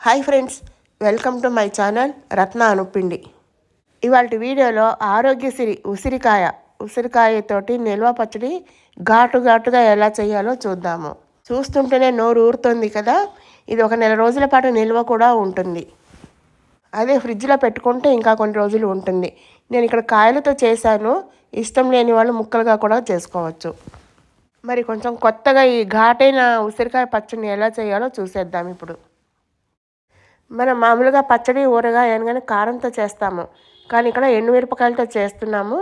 Hi friends, welcome to my channel Ratna Anupindi. ఇవాళ వీడియోలో ఆరోగ్యశ్రీ ఉసిరికాయతోటి నిల్వ పచ్చడి ఘాటుగా ఎలా చేయాలో చూద్దాము. చూస్తుంటేనే నోరు ఊరుతుంది కదా. ఇది ఒక నెల రోజుల పాటు నిల్వ కూడా ఉంటుంది. అదే ఫ్రిడ్జ్లో పెట్టుకుంటే ఇంకా కొన్ని రోజులు ఉంటుంది. నేను ఇక్కడ కాయలతో చేశాను. ఇష్టం లేని వాళ్ళు ముక్కలుగా కూడా చేసుకోవచ్చు. మరి కొంచెం కొత్తగా ఈ ఘాటైన ఉసిరికాయ పచ్చడిని ఎలా చేయాలో చూసేద్దాం ఇప్పుడు. మనం మామూలుగా పచ్చడి ఊరగాయ అనగానే కారంతో చేస్తాము, కానీ ఇక్కడ ఎండుమిరపకాయలతో చేస్తున్నాము.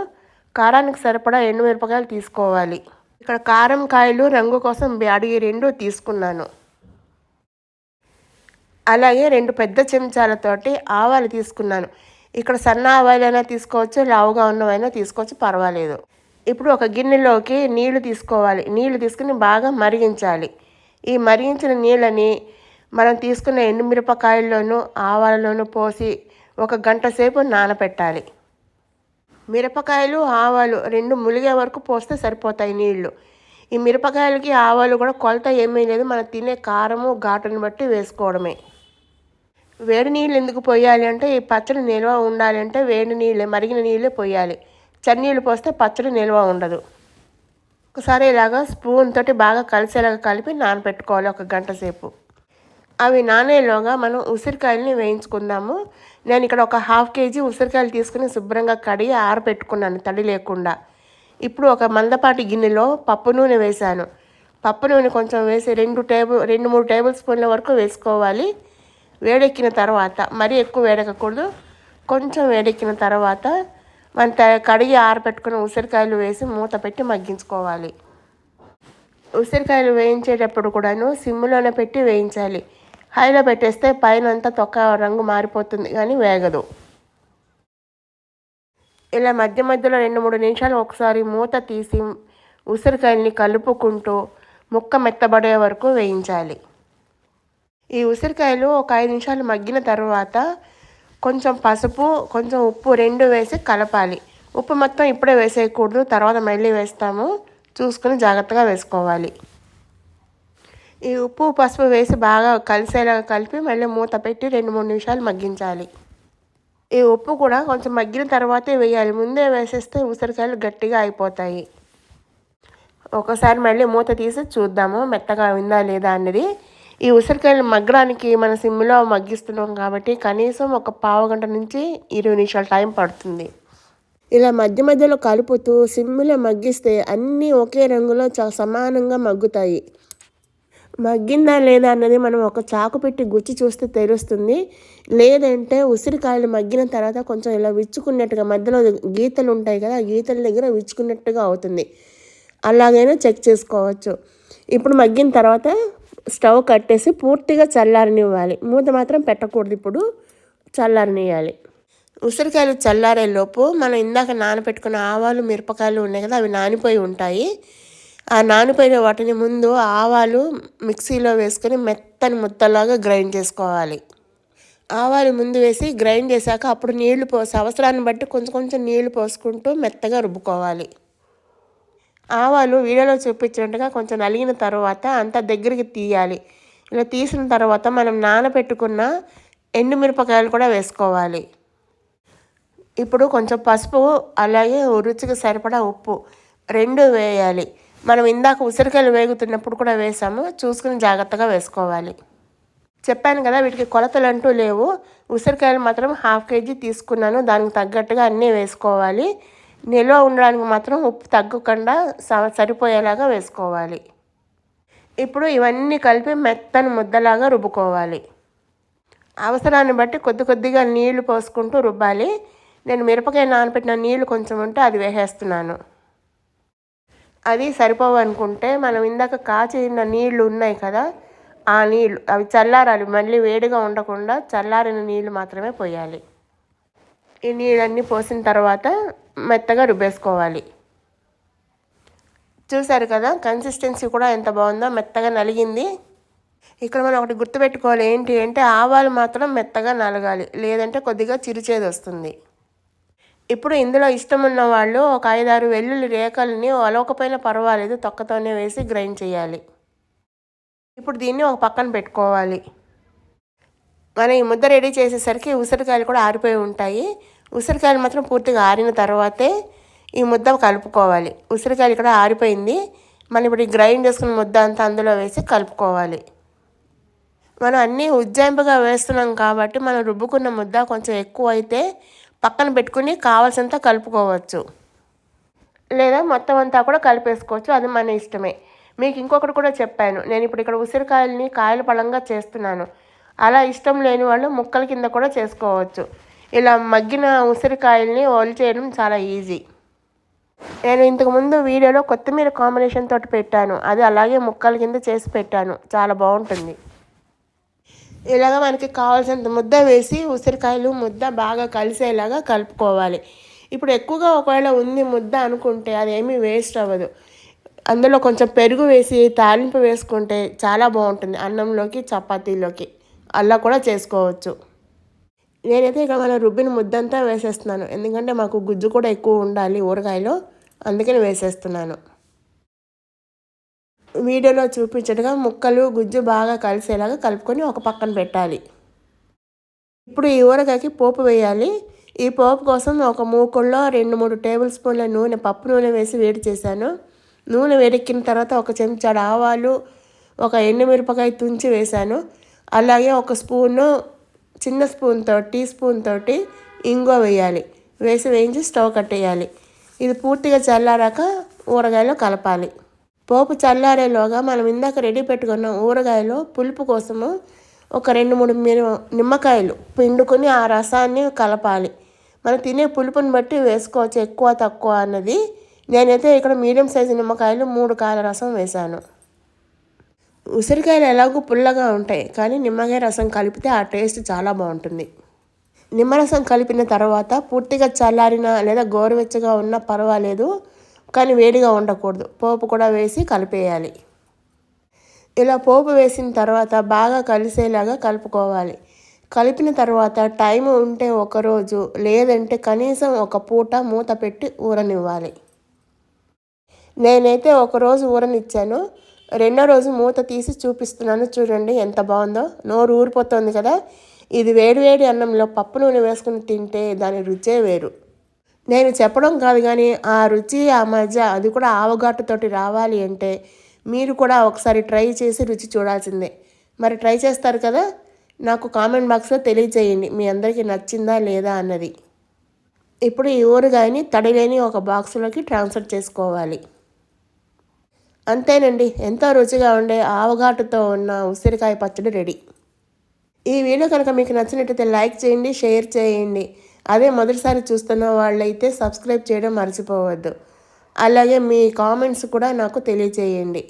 కారానికి సరిపడా ఎండుమిరపకాయలు తీసుకోవాలి. ఇక్కడ కారం కాయలు రంగు కోసం అడిగి 2 తీసుకున్నాను. అలాగే 2 పెద్ద చెంచాలతోటి ఆవాలు తీసుకున్నాను. ఇక్కడ సన్న ఆవాలైనా తీసుకోవచ్చు, లావుగా ఉన్నవైనా తీసుకోవచ్చు, పర్వాలేదు. ఇప్పుడు ఒక గిన్నెలోకి నీళ్లు తీసుకోవాలి. నీళ్లు తీసుకుని బాగా మరిగించాలి. ఈ మరిగించిన నీళ్ళని మనం తీసుకున్న ఎండుమిరపకాయల్లోనూ ఆవాలలోనూ పోసి 1 గంట సేపు నానబెట్టాలి. మిరపకాయలు ఆవాలు 2 ములిగే వరకు పోస్తే సరిపోతాయి నీళ్లు. ఈ మిరపకాయలకి ఆవాలు కూడా కొలత ఏమీ లేదు, మనం తినే కారము ఘాటుని బట్టి వేసుకోవడమే. వేడి నీళ్ళు ఎందుకు పోయాలి అంటే, ఈ పచ్చడి నిల్వ ఉండాలి అంటే వేడి నీళ్ళే, మరిగిన నీళ్ళే పోయాలి. చన్నీళ్ళు పోస్తే పచ్చడి నిల్వ ఉండదు. ఒకసారి ఇలాగా స్పూన్ తోటి బాగా కలిసేలాగా కలిపి నానబెట్టుకోవాలి 1 గంట సేపు. అవి నానేలోగా మనం ఉసిరికాయలని వేయించుకుందాము. నేను ఇక్కడ ఒక 1/2 కేజీ ఉసిరికాయలు తీసుకుని శుభ్రంగా కడిగి ఆరబెట్టుకున్నాను తడి లేకుండా. ఇప్పుడు ఒక మందపాటి గిన్నెలో పప్పు నూనె వేశాను. పప్పు నూనె కొంచెం వేసి 2-3 టేబుల్ స్పూన్ల వరకు వేసుకోవాలి. వేడెక్కిన తర్వాత, మరీ ఎక్కువ వేడెక్కకూడదు, కొంచెం వేడెక్కిన తర్వాత మనం కడిగి ఆరబెట్టుకున్న ఉసిరికాయలు వేసి మూత పెట్టి మగ్గించుకోవాలి. ఉసిరికాయలు వేయించేటప్పుడు కూడాను సిమ్లోనే పెట్టి వేయించాలి. హైలో పెట్టేస్తే పైన అంతా తొక్క రంగు మారిపోతుంది, కానీ వేగదు. ఇలా మధ్య మధ్యలో 2-3 నిమిషాలు ఒకసారి మూత తీసి ఉసిరికాయల్ని కలుపుకుంటూ ముక్క మెత్తబడే వరకు వేయించాలి. ఈ ఉసిరికాయలు ఒక 5 నిమిషాలు మగ్గిన తర్వాత కొంచెం పసుపు, కొంచెం ఉప్పు 2 వేసి కలపాలి. ఉప్పు మొత్తం ఇప్పుడే వేసేయకూడదు, తర్వాత మళ్ళీ వేస్తాము, చూసుకుని జాగ్రత్తగా వేసుకోవాలి. ఈ ఉప్పు పసుపు వేసి బాగా కలిసేలాగా కలిపి మళ్ళీ మూత పెట్టి 2-3 నిమిషాలు మగ్గించాలి. ఈ ఉప్పు కూడా కొంచెం మగ్గిన తర్వాతే వేయాలి, ముందే వేసేస్తే ఉసిరికాయలు గట్టిగా అయిపోతాయి. ఒకసారి మళ్ళీ మూత తీసి చూద్దాము మెత్తగా ఉందా లేదా అన్నది. ఈ ఉసిరికాయలు మగ్గడానికి మన సిమ్లో మగ్గిస్తున్నాం కాబట్టి కనీసం ఒక 1/2 గంట నుంచి 20 నిమిషాలు టైం పడుతుంది. ఇలా మధ్య మధ్యలో కలుపుతూ సిమ్లో మగ్గిస్తే అన్నీ ఒకే రంగులో సమానంగా మగ్గుతాయి. మగ్గిందా లేదా అన్నది మనం ఒక చాకు పెట్టి గుచ్చి చూస్తే తెలుస్తుంది. లేదంటే ఉసిరికాయలు మగ్గిన తర్వాత కొంచెం ఇలా విచ్చుకున్నట్టుగా మధ్యలో గీతలు ఉంటాయి కదా, ఆ గీతల దగ్గర విచ్చుకున్నట్టుగా అవుతుంది. అలాగైనా చెక్ చేసుకోవచ్చు. ఇప్పుడు మగ్గిన తర్వాత స్టవ్ కట్టేసి పూర్తిగా చల్లారనివ్వాలి. మూత మాత్రం పెట్టకూడదు, ఇప్పుడు చల్లారనివ్వాలి. ఉసిరికాయలు చల్లారేలోపు మనం ఇందాక నానబెట్టుకున్న ఆవాలు మిరపకాయలు ఉన్నాయి కదా, అవి నానిపోయి ఉంటాయి. ఆ నానిపోయిన వాటిని ముందు ఆవాలు మిక్సీలో వేసుకొని మెత్తని ముద్దలాగా గ్రైండ్ చేసుకోవాలి. ఆవాలు ముందు వేసి గ్రైండ్ చేశాక అప్పుడు నీళ్లు పోసి అవసరాన్ని బట్టి కొంచెం కొంచెం నీళ్లు పోసుకుంటూ మెత్తగా రుబ్బుకోవాలి. ఆవాలు వీడియోలో చూపించినట్టుగా కొంచెం నలిగిన తర్వాత అంతా దగ్గరికి తీయాలి. ఇలా తీసిన తర్వాత మనం నానబెట్టుకున్న ఎండుమిరపకాయలు కూడా వేసుకోవాలి. ఇప్పుడు కొంచెం పసుపు, అలాగే రుచికి సరిపడా ఉప్పు 2 వేయాలి. మనం ఇందాక ఉసిరికాయలు వేగుతున్నప్పుడు కూడా వేసాము, చూసుకుని జాగ్రత్తగా వేసుకోవాలి. చెప్పాను కదా, వీటికి కొలతలు అంటూ లేవు. ఉసిరికాయలు మాత్రం 1/2 కేజీ తీసుకున్నాను, దానికి తగ్గట్టుగా అన్నీ వేసుకోవాలి. నిల్వ ఉండడానికి మాత్రం ఉప్పు తగ్గకుండా సరిపోయేలాగా వేసుకోవాలి. ఇప్పుడు ఇవన్నీ కలిపి మెత్తని ముద్దలాగా రుబ్బుకోవాలి. అవసరాన్ని బట్టి కొద్ది కొద్దిగా నీళ్లు పోసుకుంటూ రుబ్బాలి. నేను మిరపకాయ నానబెట్టిన నీళ్లు కొంచెం ఉంటే అది వేసేస్తున్నాను. అది సరిపోవనుకుంటే మనం ఇందాక కాచిన నీళ్లు ఉన్నాయి కదా, ఆ నీళ్లు అవి చల్లారాలి, మళ్ళీ వేడిగా ఉండకుండా చల్లారిన నీళ్లు మాత్రమే పోయాలి. ఈ నీళ్ళన్నీ పోసిన తర్వాత మెత్తగా రుబ్బేసుకోవాలి. చూసారు కదా, కన్సిస్టెన్సీ కూడా ఎంత బాగుందో, మెత్తగా నలిగింది. ఇక్కడ మనం ఒకటి గుర్తుపెట్టుకోవాలి, ఏంటి అంటే ఆవాలు మాత్రం మెత్తగా నలగాలి, లేదంటే కొద్దిగా చిరుచేదు వస్తుంది. ఇప్పుడు ఇందులో ఇష్టం ఉన్న వాళ్ళు ఒక 5-6 వెల్లుల్లి రేఖల్ని అలవకపోయినా పర్వాలేదు, తొక్కతోనే వేసి గ్రైండ్ చేయాలి. ఇప్పుడు దీన్ని ఒక పక్కన పెట్టుకోవాలి. మనం ఈ ముద్ద రెడీ చేసేసరికి ఉసిరికాయలు కూడా ఆరిపోయి ఉంటాయి. ఉసిరికాయలు మాత్రం పూర్తిగా ఆరిన తర్వాతే ఈ ముద్ద కలుపుకోవాలి. ఉసిరికాయలు ఇక్కడ ఆరిపోయింది. మనం ఇప్పుడు ఈ గ్రైండ్ చేసుకున్న ముద్ద అంతా అందులో వేసి కలుపుకోవాలి. మనం అన్నీ ఉజ్జాయింపుగా వేస్తున్నాం కాబట్టి మనం రుబ్బుకున్న ముద్ద కొంచెం ఎక్కువ అయితే పక్కన పెట్టుకుని కావాల్సినంత కలుపుకోవచ్చు, లేదా మొత్తం అంతా కూడా కలిపేసుకోవచ్చు. అది మన ఇష్టమే. మీకు ఇంకొకటి కూడా చెప్పాను, నేను ఇప్పుడు ఇక్కడ ఉసిరికాయలని కాయల పళంగా చేస్తున్నాను. అలా ఇష్టం లేని వాళ్ళు ముక్కల కింద కూడా చేసుకోవచ్చు. ఇలా మగ్గిన ఉసిరికాయల్ని చేయడం చాలా ఈజీ. నేను ఇంతకుముందు వీడియోలో కొత్తిమీర కాంబినేషన్ తోటి పెట్టాను. అది అలాగే ముక్కల కింద చేసి పెట్టాను, చాలా బాగుంటుంది. ఇలాగ మనకి కావాల్సినంత ముద్ద వేసి ఉసిరికాయలు ముద్ద బాగా కలిసేలాగా కలుపుకోవాలి. ఇప్పుడు ఎక్కువగా ఒకవేళ ఉంది ముద్ద అనుకుంటే అదేమీ వేస్ట్ అవ్వదు. అందులో కొంచెం పెరుగు వేసి తాలింపు వేసుకుంటే చాలా బాగుంటుంది. అన్నంలోకి చపాతీలోకి అలా కూడా చేసుకోవచ్చు. నేనైతే ఇక మన రుబ్బిన ముద్దంతా వేసేస్తున్నాను, ఎందుకంటే మాకు గుజ్జు కూడా ఎక్కువ ఉండాలి ఊరగాయలో, అందుకని వేసేస్తున్నాను. వీడియోలో చూపించట్టుగా ముక్కలు గుజ్జు బాగా కలిసేలాగా కలుపుకొని ఒక పక్కన పెట్టాలి. ఇప్పుడు ఈ ఊరగాయకి పోపు వేయాలి. ఈ పోపు కోసం ఒక మూకుల్లో 2-3 టేబుల్ స్పూన్ల నూనె, పప్పు నూనె వేసి వేడి చేశాను. నూనె వేడెక్కిన తర్వాత ఒక చెంచాడు ఆవాలు, ఒక ఎండుమిరపకాయ తుంచి వేశాను. అలాగే ఒక చిన్న స్పూన్తో టీ స్పూన్ తోటి ఇంగువ వేయాలి. వేయించి స్టవ్ కట్టేయాలి. ఇది పూర్తిగా చల్లారాక ఊరగాయలో కలపాలి. పోపు చల్లారేలోగా మనం ఇందాక రెడీ పెట్టుకున్న ఊరగాయలో పులుపు కోసము ఒక 2-3 నిమ్మకాయలు పిండుకొని ఆ రసాన్ని కలపాలి. మనం తినే పులుపుని బట్టి వేసుకోవచ్చు, ఎక్కువ తక్కువ అన్నది. నేనైతే ఇక్కడ మీడియం సైజు నిమ్మకాయలు 3 కాయల రసం వేశాను. ఉసిరికాయలు ఎలాగో పుల్లగా ఉంటాయి, కానీ నిమ్మకాయ రసం కలిపితే ఆ టేస్ట్ చాలా బాగుంటుంది. నిమ్మరసం కలిపిన తర్వాత పూర్తిగా చల్లారిన లేదా గోరువెచ్చగా ఉన్నా పర్వాలేదు, కానీ వేడిగా ఉండకూడదు. పోపు కూడా వేసి కలిపేయాలి. ఇలా పోపు వేసిన తర్వాత బాగా కలిసేలాగా కలుపుకోవాలి. కలిపిన తర్వాత టైం ఉంటే ఒకరోజు, లేదంటే కనీసం ఒక పూట మూత పెట్టి ఊరనివ్వాలి. నేనైతే ఒకరోజు ఊరనిచ్చాను. రెండో రోజు మూత తీసి చూపిస్తున్నాను, చూడండి ఎంత బాగుందో. నోరు ఊరిపోతుంది కదా. ఇది వేడివేడి అన్నంలో పప్పు నూనె వేసుకుని తింటే దాని రుచే వేరు. నేను చెప్పడం కాదు కానీ ఆ రుచి, ఆ మజా, అది కూడా ఆవగాటుతోటి రావాలి అంటే మీరు కూడా ఒకసారి ట్రై చేసి రుచి చూడాల్సిందే. మరి ట్రై చేస్తారు కదా, నాకు కామెంట్ బాక్స్లో తెలియజేయండి మీ అందరికీ నచ్చిందా లేదా అన్నది. ఇప్పుడు ఈ ఊరగాయని తడిలేని ఒక బాక్స్లోకి ట్రాన్స్ఫర్ చేసుకోవాలి. అంతేనండి, ఎంతో రుచిగా ఉండే ఆవగాటుతో ఉన్న ఉసిరికాయ పచ్చడి రెడీ. ఈ వీడియో కనుక మీకు నచ్చినట్టయితే లైక్ చేయండి, షేర్ చేయండి. అదే మొదటిసారి చూస్తున్న వాళ్ళైతే సబ్స్క్రైబ్ చేయడం మర్చిపోవద్దు. అలాగే మీ కామెంట్స్ కూడా నాకు తెలియజేయండి.